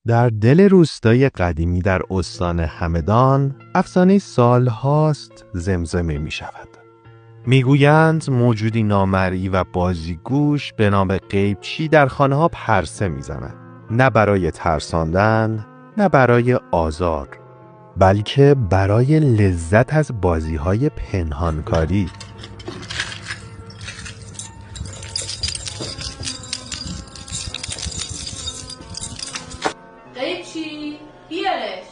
در دل روستای قدیمی در استان همدان افسانه سالهاست زمزمه می شود. میگویند موجودی نامرئی و بازیگوش به نام غیبچی در خانه ها پرسه می زند. نه برای ترساندن، نه برای آزار، بلکه برای لذت از بازی‌های پنهانکاری. غیبچی بیارش.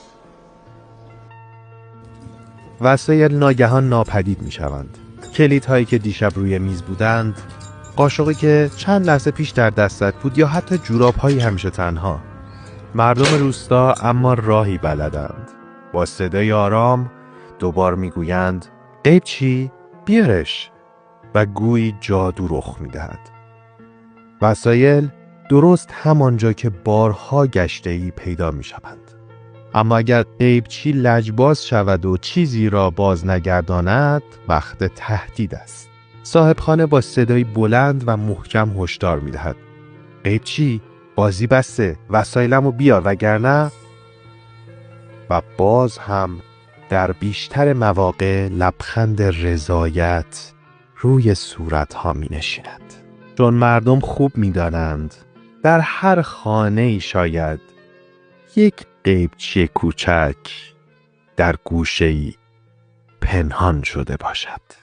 وسایل ناگهان ناپدید می شوند. کلیدهایی که دیشب روی میز بودند، قاشقی که چند لحظه پیش در دستت بود، یا حتی جوراب‌هایی همیشه تنها. مردم روستا اما راهی بلدند. با صدای آرام دوبار میگویند غیبچی بیارش و گویی جادو رخ میدهد. وسایل درست همانجا که بارها گشته‌ای پیدا میشوند. اما اگر غیبچی لجباز شود و چیزی را باز نگرداند، وقت تهدید است. صاحبخانه با صدای بلند و محکم هشدار میدهد غیبچی بازی بسته، وسایلمو بیار وگرنه. و باز هم در بیشتر مواقع لبخند رضایت روی صورتها می نشیند. چون مردم خوب می دانند در هر خانه‌ای شاید یک غیبچی کوچک در گوشه‌ای پنهان شده باشد.